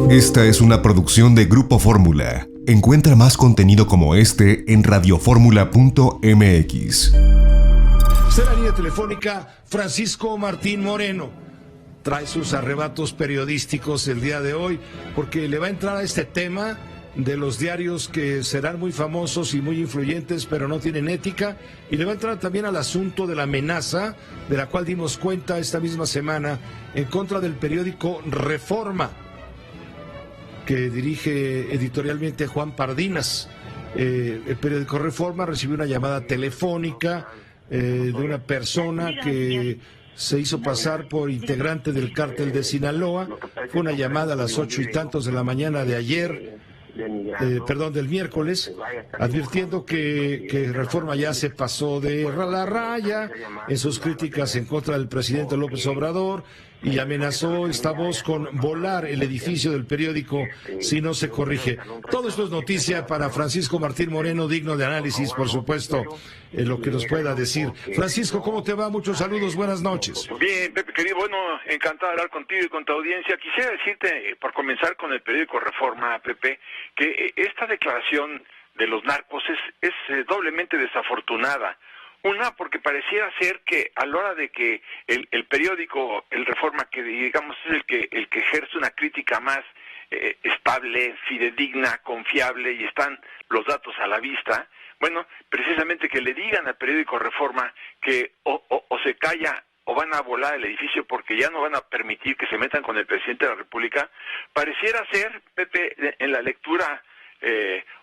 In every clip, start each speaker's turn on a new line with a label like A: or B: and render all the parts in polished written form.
A: Esta es una producción de Grupo Fórmula. Encuentra más contenido como este en radioformula.mx.
B: En la línea telefónica, Francisco Martín Moreno. Trae sus arrebatos periodísticos el día de hoy, porque le va a entrar a este tema de los diarios que serán muy famosos y muy influyentes, pero no tienen ética, y le va a entrar también al asunto de la amenaza, de la cual dimos cuenta esta misma semana, en contra del periódico Reforma, que dirige editorialmente Juan Pardinas. El periódico Reforma recibió una llamada telefónica de una persona que se hizo pasar por integrante del cártel de Sinaloa. Fue una llamada a las 8:00 de la mañana de ayer, del miércoles, advirtiendo que Reforma ya se pasó de la raya en sus críticas en contra del presidente López Obrador, y amenazó esta voz con volar el edificio del periódico si no se corrige. Todo esto es noticia para Francisco Martín Moreno, digno de análisis, por supuesto, lo que nos pueda decir. Francisco, ¿cómo te va? Muchos saludos, buenas noches.
C: Bien, Pepe, querido, bueno, encantado de hablar contigo y con tu audiencia. Quisiera decirte, por comenzar con el periódico Reforma, Pepe, que esta declaración de los narcos es doblemente desafortunada. Una, porque pareciera ser que a la hora de que el periódico, el Reforma, que digamos es el que ejerce una crítica más estable, fidedigna, confiable, y están los datos a la vista, bueno, precisamente que le digan al periódico Reforma que o se calla o van a volar el edificio porque ya no van a permitir que se metan con el presidente de la República, pareciera ser, Pepe, en la lectura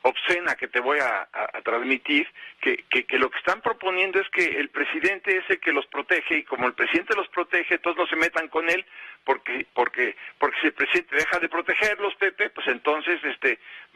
C: obscena que te voy a transmitir, que lo que están proponiendo es que el presidente es el que los protege, y como el presidente los protege, todos no se metan con él, porque si el presidente deja de protegerlos, Pepe, pues entonces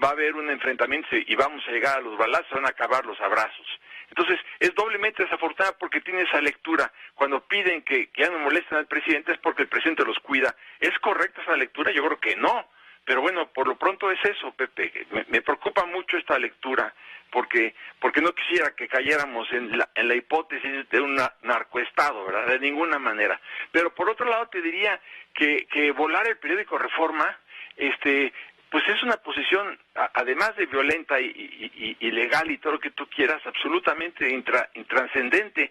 C: va a haber un enfrentamiento y vamos a llegar a los balazos, van a acabar los abrazos. Entonces, es doblemente desafortunado porque tiene esa lectura. Cuando piden que ya no molesten al presidente es porque el presidente los cuida. ¿Es correcta esa lectura? Yo creo que no. Pero bueno, por lo pronto es eso, Pepe. Me preocupa mucho esta lectura, porque no quisiera que cayéramos en la hipótesis de un narcoestado, ¿verdad? De ninguna manera. Pero por otro lado te diría que volar el periódico Reforma, pues es una posición, además de violenta y ilegal y todo lo que tú quieras, absolutamente intranscendente.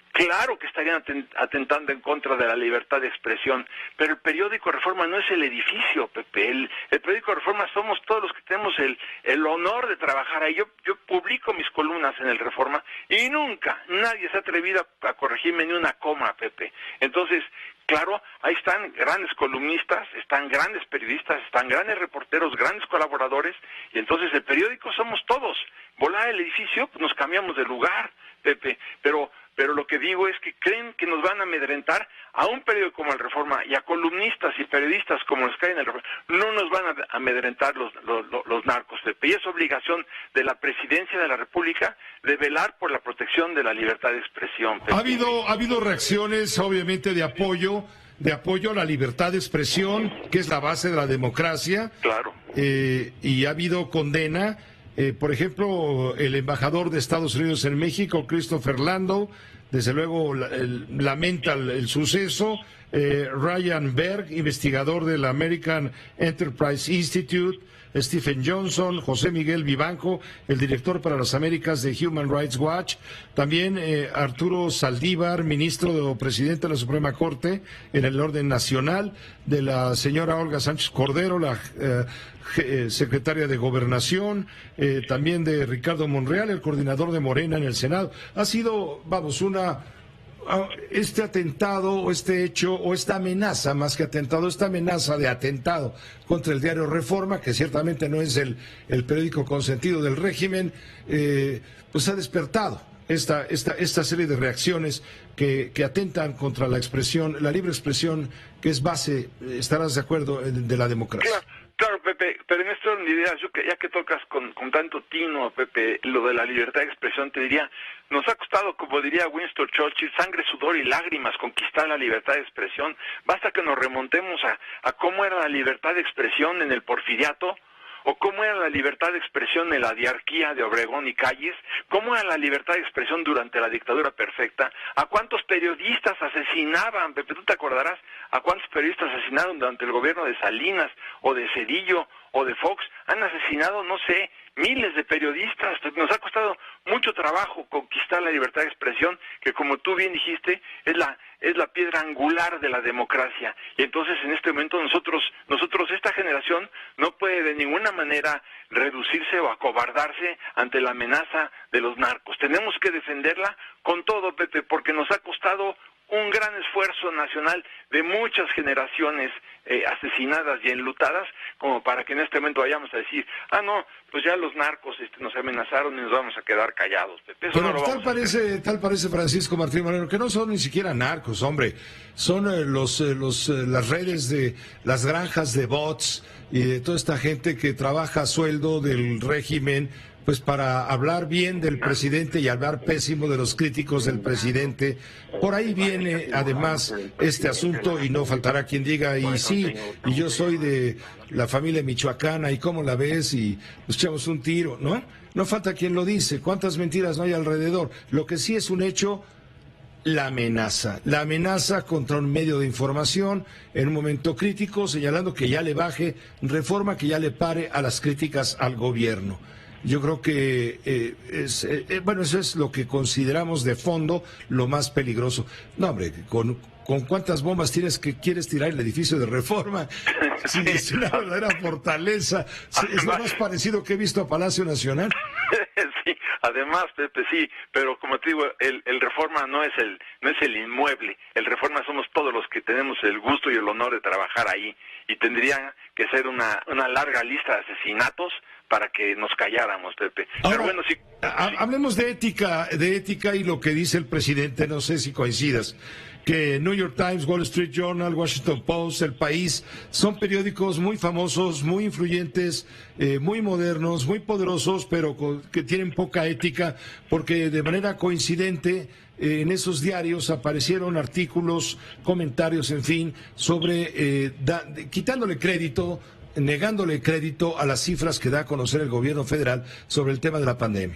C: Claro que estarían atentando en contra de la libertad de expresión, pero el periódico Reforma no es el edificio, Pepe. El periódico Reforma somos todos los que tenemos el honor de trabajar ahí. Yo publico mis columnas en el Reforma y nunca nadie se ha atrevido a corregirme ni una coma, Pepe. Entonces, claro, ahí están grandes columnistas, están grandes periodistas, están grandes reporteros, grandes colaboradores, y entonces el periódico somos todos. Volar el edificio, pues nos cambiamos de lugar, Pepe, pero lo que digo es que creen que nos van a amedrentar a un periódico como el Reforma y a columnistas y periodistas como los que hay en el Reforma. No nos van a amedrentar los narcos, Pepe, y es obligación de la Presidencia de la República de velar por la protección de la libertad de expresión, Pepe.
B: Ha habido reacciones, obviamente, de apoyo a la libertad de expresión, que es la base de la democracia.
C: Claro.
B: Y ha habido condena. Por ejemplo, el embajador de Estados Unidos en México, Christopher Landau, desde luego lamenta el suceso. Ryan Berg, investigador del American Enterprise Institute, Stephen Johnson, José Miguel Vivanco, el director para las Américas de Human Rights Watch, también Arturo Saldívar, ministro o presidente de la Suprema Corte en el orden nacional, de la señora Olga Sánchez Cordero, la secretaria de Gobernación, también de Ricardo Monreal, el coordinador de Morena en el Senado. Ha sido, este atentado o este hecho o esta amenaza, más que atentado, esta amenaza de atentado contra el diario Reforma, que ciertamente no es el periódico consentido del régimen, pues ha despertado esta serie de reacciones que atentan contra la expresión, la libre expresión, que es base, estarás de acuerdo, de la democracia.
C: Claro, Pepe, pero en esto de ideas, ya que tocas con tanto tino, Pepe, lo de la libertad de expresión, te diría, nos ha costado, como diría Winston Churchill, sangre, sudor y lágrimas conquistar la libertad de expresión. Basta que nos remontemos a cómo era la libertad de expresión en el Porfiriato, o cómo era la libertad de expresión en la diarquía de Obregón y Calles, cómo era la libertad de expresión durante la dictadura perfecta, a cuántos periodistas asesinaban, Pepe, tú te acordarás, a cuántos periodistas asesinaron durante el gobierno de Salinas, o de Cedillo, o de Fox, han asesinado, no sé, miles de periodistas. Nos ha costado mucho trabajo conquistar la libertad de expresión, que como tú bien dijiste, es la piedra angular de la democracia. Y entonces en este momento nosotros, esta generación, no puede de ninguna manera reducirse o acobardarse ante la amenaza de los narcos. Tenemos que defenderla con todo, Pepe, porque nos ha costado un gran esfuerzo nacional de muchas generaciones asesinadas y enlutadas, como para que en este momento vayamos a decir, no, pues ya los narcos nos amenazaron y nos vamos a quedar callados, Pepe. Eso
B: Pero
C: no lo vamos
B: tal parece Francisco Martín Moreno, que no son ni siquiera narcos, hombre, son las redes de las granjas de bots y de toda esta gente que trabaja a sueldo del régimen, pues para hablar bien del presidente y hablar pésimo de los críticos del presidente. Por ahí viene además este asunto, y no faltará quien diga, y sí, y yo soy de la familia michoacana, y cómo la ves, y nos echamos un tiro, ¿no? No falta quien lo dice, cuántas mentiras no hay alrededor. Lo que sí es un hecho, la amenaza contra un medio de información en un momento crítico, señalando que ya le baje Reforma, que ya le pare a las críticas al gobierno. Yo creo que eso es lo que consideramos de fondo lo más peligroso. No, hombre, con cuántas bombas quieres tirar el edificio de Reforma. Sí, es una verdadera fortaleza. Es lo más parecido que he visto a Palacio Nacional.
C: Sí, además, Pepe, sí, pero como te digo, el Reforma no es el inmueble. El Reforma somos todos los que tenemos el gusto y el honor de trabajar ahí, y tendría que ser una larga lista de asesinatos para que nos calláramos, Pepe.
B: Ahora,
C: pero bueno, sí.
B: Hablemos de ética y lo que dice el presidente, no sé si coincidas, que New York Times, Wall Street Journal, Washington Post, El País, son periódicos muy famosos, muy influyentes, muy modernos, muy poderosos, pero que tienen poca ética, porque de manera coincidente en esos diarios aparecieron artículos, comentarios, en fin, sobre quitándole crédito, negándole crédito a las cifras que da a conocer el gobierno federal sobre el tema de la pandemia.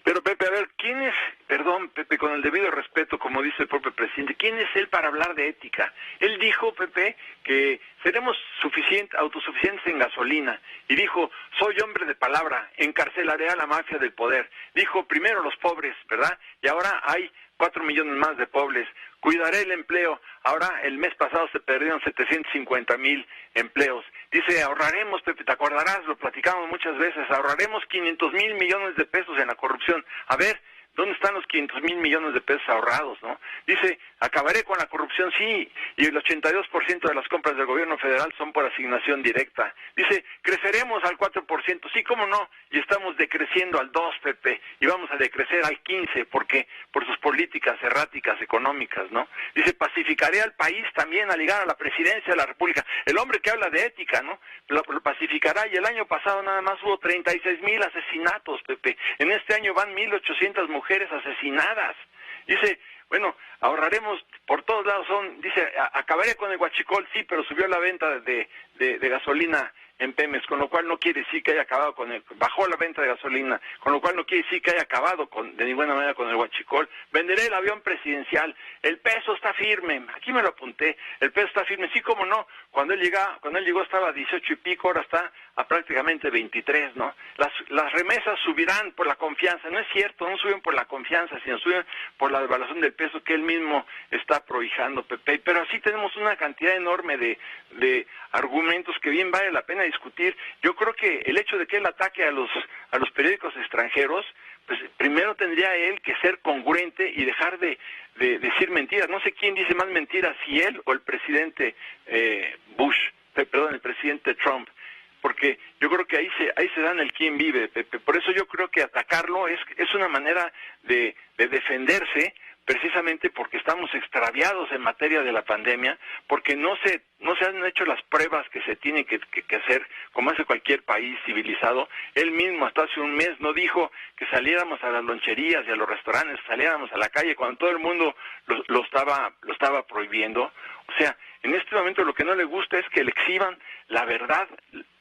C: Pero Pepe, a ver, ¿quién es, perdón, Pepe, con el debido respeto, como dice el propio presidente, quién es él para hablar de ética? Él dijo, Pepe, que seremos autosuficientes en gasolina, y dijo, soy hombre de palabra, encarcelaré a la mafia del poder. Dijo, primero los pobres, ¿verdad? Y ahora hay 4 millones más de pobres. Cuidaré el empleo. Ahora, el mes pasado se perdieron 750,000 empleos. Dice, ahorraremos, Pepe, te acordarás, lo platicamos muchas veces, ahorraremos 500,000 millones de pesos en la corrupción. A ver, ¿dónde están los 500,000 millones de pesos ahorrados, no? Dice, acabaré con la corrupción, sí, y el 82% de las compras del gobierno federal son por asignación directa. Dice, creceremos al 4%, sí, cómo no, y estamos decreciendo al 2%, Pepe, y vamos a decrecer al 15%, porque por sus políticas erráticas económicas, ¿no? Dice, pacificaré al país también al llegar a la presidencia de la República. El hombre que habla de ética, ¿no? Lo pacificará, y el año pasado nada más hubo 36,000 asesinatos, Pepe. En este año van 1,800 mujeres asesinadas. Dice, bueno, ahorraremos por todos lados, dice, acabaré con el huachicol, sí, pero subió la venta de gasolina en Pemex, con lo cual no quiere decir que haya acabado bajó la venta de gasolina, con lo cual no quiere decir que haya acabado de ninguna manera con el huachicol. Venderé el avión presidencial, el peso está firme, aquí me lo apunté, el peso está firme, sí, cómo no, cuando él llegó estaba a 18 y pico, ahora está a prácticamente 23, ¿no? Las remesas subirán por la confianza, no es cierto, no suben por la confianza, sino suben por la devaluación del peso que él mismo está prohijando, Pepe, pero así tenemos una cantidad enorme de argumentos que bien vale la pena discutir. Yo creo que el hecho de que él ataque a los periódicos extranjeros, pues primero tendría él que ser congruente y dejar de decir mentiras. No sé quién dice más mentiras, si él o el presidente el presidente Trump, porque yo creo que ahí se dan el quién vive, Pepe. Por eso yo creo que atacarlo es una manera de defenderse, precisamente porque estamos extraviados en materia de la pandemia, porque no se han hecho las pruebas que se tienen que hacer, como hace cualquier país civilizado. Él mismo hasta hace un mes no dijo que saliéramos a las loncherías y a los restaurantes, saliéramos a la calle, cuando todo el mundo lo estaba prohibiendo. O sea, en este momento lo que no le gusta es que le exhiban la verdad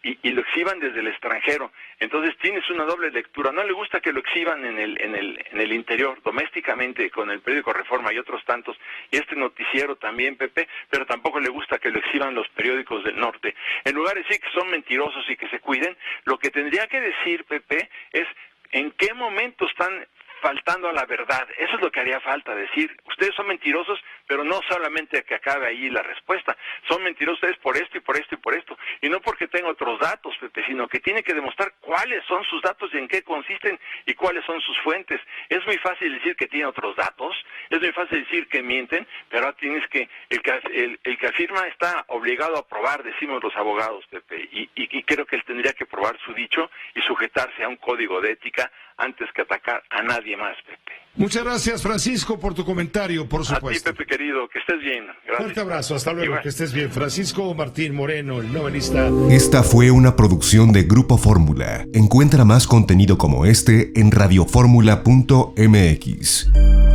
C: y lo exhiban desde el extranjero. Entonces tienes una doble lectura. No le gusta que lo exhiban en el interior, domésticamente, con el periódico Reforma y otros tantos, y este noticiero también, Pepe, pero tampoco le gusta que lo exhiban los periódicos del norte. En lugar de decir que son mentirosos y que se cuiden, lo que tendría que decir, Pepe, es en qué momento están faltando a la verdad. Eso es lo que haría falta decir. Ustedes son mentirosos, pero no solamente que acabe ahí la respuesta. Son mentirosos ustedes por esto y por esto y por esto. Y no porque tengan otros datos, Pepe, sino que tienen que demostrar cuáles son sus datos y en qué consisten y cuáles son sus fuentes. Es muy fácil decir que tienen otros datos, es muy fácil decir que mienten, pero ahora tienes que, el que afirma está obligado a probar, decimos los abogados, Pepe, y creo que él tendría que probar su dicho y sujetarse a un código de ética antes que atacar a nadie más, Pepe.
B: Muchas gracias, Francisco, por tu comentario, por supuesto.
C: A ti, Pepe, querido, que estés bien. Gracias.
B: Fuerte abrazo, hasta luego, que estés bien. Francisco Martín Moreno, el novelista.
A: Esta fue una producción de Grupo Fórmula. Encuentra más contenido como este en radioformula.mx.